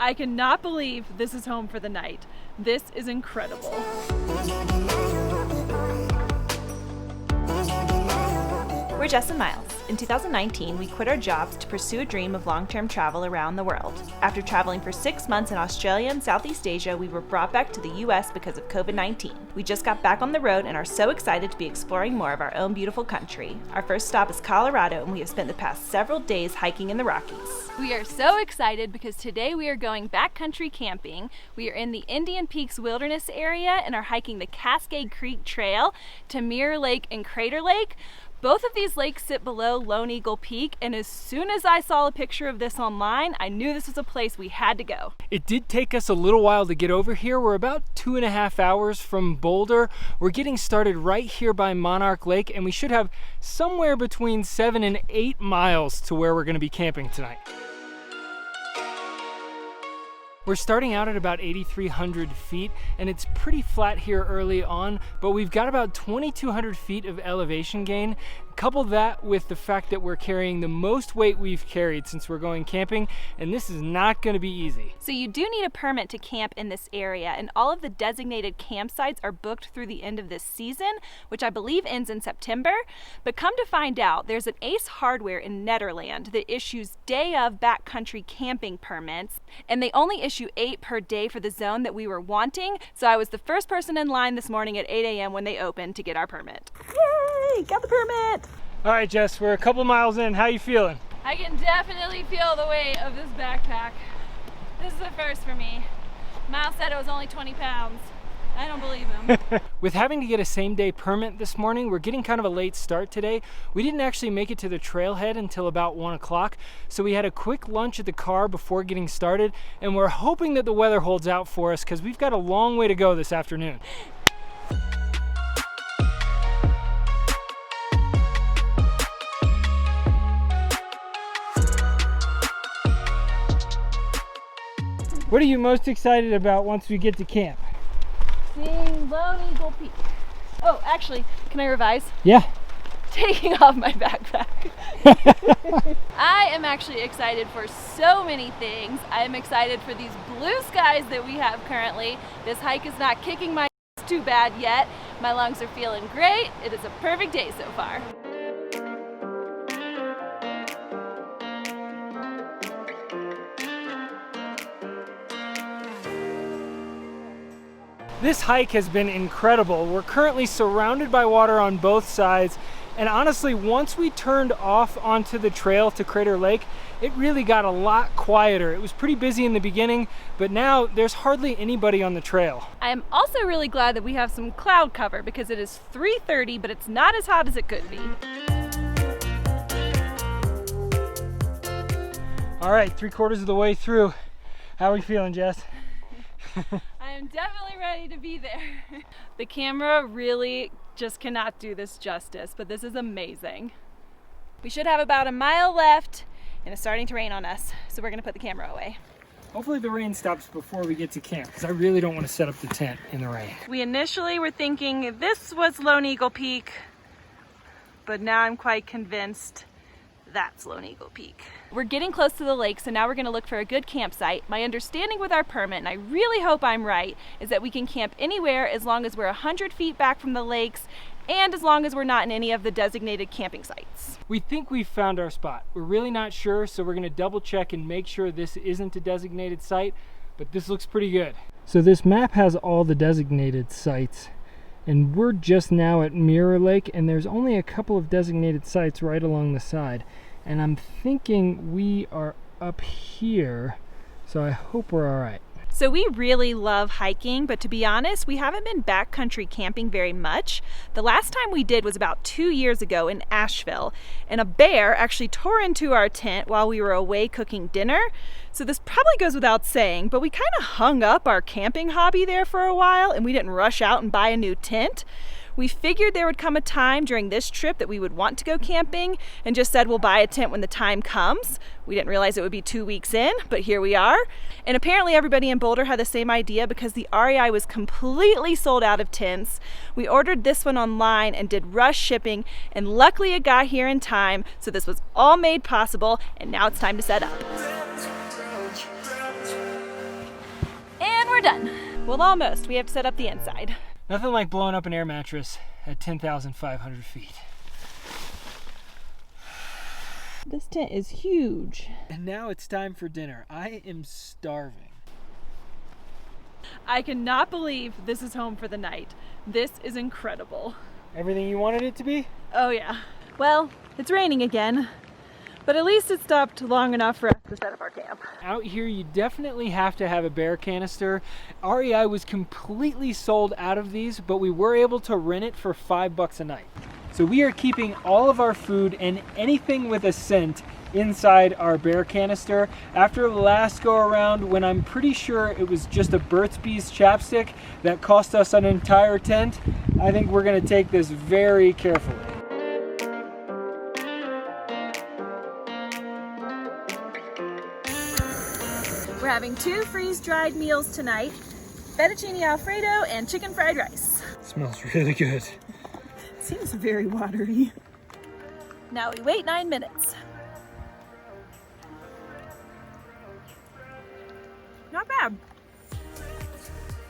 I cannot believe this is home for the night. This is incredible. We're Jess and Miles. In 2019, we quit our jobs to pursue a dream of long-term travel around the world. After traveling for 6 months in Australia and Southeast Asia, we were brought back to the US because of COVID-19. We just got back on the road and are so excited to be exploring more of our own beautiful country. Our first stop is Colorado, and we have spent the past several days hiking in the Rockies. We are so excited because today we are going backcountry camping. We are in the Indian Peaks Wilderness area and are hiking the Cascade Creek Trail to Mirror Lake and Crater Lake. Both of these lakes sit below Lone Eagle Peak, and as soon as I saw a picture of this online, I knew this was a place we had to go. It did take us a little while to get over here. We're about 2.5 hours from Boulder. We're getting started right here by Monarch Lake, and we should have somewhere between 7 and 8 miles to where we're going to be camping tonight. We're starting out at about 8,300 feet, and it's pretty flat here early on, but we've got about 2,200 feet of elevation gain. Couple that with the fact that we're carrying the most weight we've carried since we're going camping, and this is not going to be easy. So you do need a permit to camp in this area, and all of the designated campsites are booked through the end of this season, which I believe ends in September. But come to find out, there's an Ace Hardware in Nederland that issues day of backcountry camping permits, and they only issue 8 per day for the zone that we were wanting. So I was the first person in line this morning at 8 a.m. when they opened to get our permit. Yay! Got the permit! All right, Jess, we're a couple miles in. How you feeling? I can definitely feel the weight of this backpack. This is a first for me. Miles said it was only 20 pounds. I don't believe him. With having to get a same-day permit this morning, we're getting kind of a late start today. We didn't actually make it to the trailhead until about 1 o'clock, so we had a quick lunch at the car before getting started, and we're hoping that the weather holds out for us because we've got a long way to go this afternoon. What are you most excited about once we get to camp? Seeing Lone Eagle Peak. Oh, actually, can I revise? Yeah. Taking off my backpack. I am actually excited for so many things. I am excited for these blue skies that we have currently. This hike is not kicking my ass too bad yet. My lungs are feeling great. It is a perfect day so far. This hike has been incredible. We're currently surrounded by water on both sides, and honestly, once we turned off onto the trail to Crater Lake, it really got a lot quieter. It was pretty busy in the beginning, but now there's hardly anybody on the trail. I am also really glad that we have some cloud cover because it is 3:30, but it's not as hot as it could be. All right, 3/4 of the way through. How are we feeling, Jess? I am definitely ready to be there. The camera really just cannot do this justice, but this is amazing. We should have about a mile left, and it's starting to rain on us, so we're gonna put the camera away. Hopefully the rain stops before we get to camp, because I really don't want to set up the tent in the rain. We initially were thinking this was Lone Eagle Peak, but now I'm quite convinced that's Lone Eagle Peak. We're getting close to the lake, so now we're gonna look for a good campsite. My understanding with our permit, and I really hope I'm right, is that we can camp anywhere as long as we're 100 feet back from the lakes and as long as we're not in any of the designated camping sites. We think we've found our spot. We're really not sure, so we're gonna double check and make sure this isn't a designated site, but this looks pretty good. So this map has all the designated sites, and we're just now at Mirror Lake, and there's only a couple of designated sites right along the side. And I'm thinking we are up here, so I hope we're all right. So we really love hiking, but to be honest, we haven't been backcountry camping very much. The last time we did was about 2 years ago in Asheville, and a bear actually tore into our tent while we were away cooking dinner. So this probably goes without saying, but we kind of hung up our camping hobby there for a while, and we didn't rush out and buy a new tent. We figured there would come a time during this trip that we would want to go camping and just said we'll buy a tent when the time comes. We didn't realize it would be 2 weeks in, but here we are. And apparently everybody in Boulder had the same idea because the REI was completely sold out of tents. We ordered this one online and did rush shipping, and luckily it got here in time, so this was all made possible, and now it's time to set up. done. Well, almost. We have to set up the inside. Nothing like blowing up an air mattress at 10,500 feet. This tent is huge. And now it's time for dinner. I am starving. I cannot believe this is home for the night. This is incredible. Everything you wanted it to be? Oh yeah. Well, it's raining again, but at least it stopped long enough for us to set up our camp. Out here, you definitely have to have a bear canister. REI was completely sold out of these, but we were able to rent it for $5 a night. So we are keeping all of our food and anything with a scent inside our bear canister. After the last go around, when I'm pretty sure it was just a Burt's Bees chapstick that cost us an entire tent, I think we're gonna take this very carefully. We're having 2 freeze-dried meals tonight, fettuccine alfredo and chicken fried rice. Smells really good. Seems very watery. Now we wait 9 minutes. Not bad.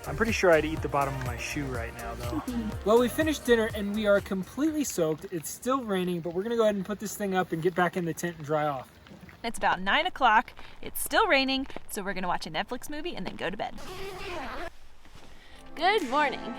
I'm pretty sure I'd eat the bottom of my shoe right now, though. Well, we finished dinner and we are completely soaked. It's still raining, but we're gonna go ahead and put this thing up and get back in the tent and dry off. It's about 9 o'clock. It's still raining, so we're gonna watch a Netflix movie and then go to bed. Good morning.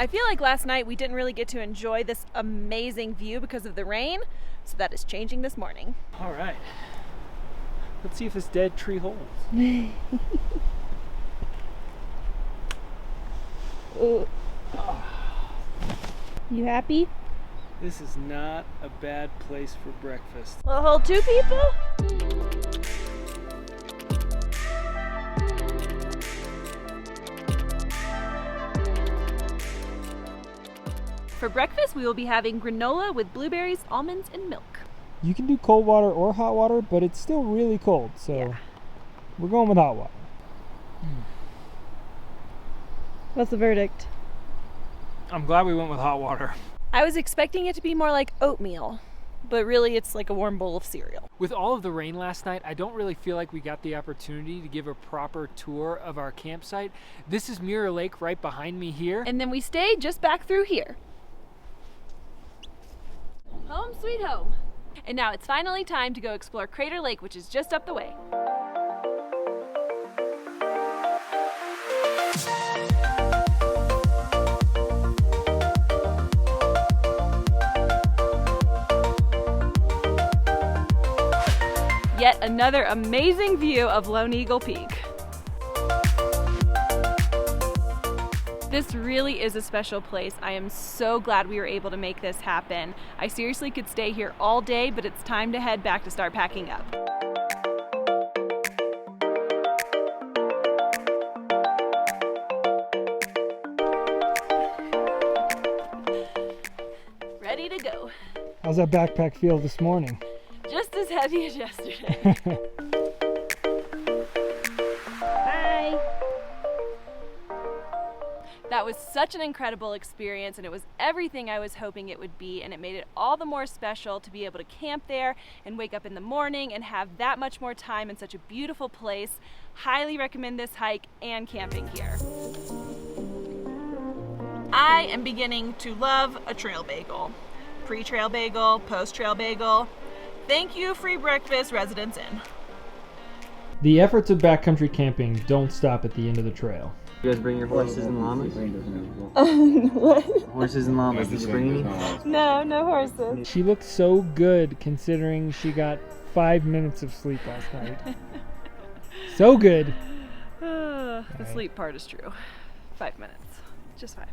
I feel like last night we didn't really get to enjoy this amazing view because of the rain, so that is changing this morning. All right. Let's see if this dead tree holds. You happy? This is not a bad place for breakfast. Will it hold 2 people? For breakfast, we will be having granola with blueberries, almonds, and milk. You can do cold water or hot water, but it's still really cold, so Yeah. we're going with hot water. What's the verdict? I'm glad we went with hot water. I was expecting it to be more like oatmeal, but really it's like a warm bowl of cereal. With all of the rain last night, I don't really feel like we got the opportunity to give a proper tour of our campsite. This is Mirror Lake right behind me here. And then we stayed just back through here. Home sweet home. And now it's finally time to go explore Crater Lake, which is just up the way. Yet another amazing view of Lone Eagle Peak. This really is a special place. I am so glad we were able to make this happen. I seriously could stay here all day, but it's time to head back to start packing up. Ready to go. How's that backpack feel this morning? Just as heavy as yesterday. Bye. That was such an incredible experience, and it was everything I was hoping it would be, and it made it all the more special to be able to camp there and wake up in the morning and have that much more time in such a beautiful place. Highly recommend this hike and camping here. I am beginning to love a trail bagel. Pre-trail bagel, post-trail bagel. Thank you, free breakfast, Residence Inn. The efforts of backcountry camping don't stop at the end of the trail. You guys bring your horses and llamas? What? Horses and llamas, did you bring any? No, no horses. She looked so good considering she got 5 minutes of sleep last night. So good. The sleep part is true. 5 minutes. Just 5.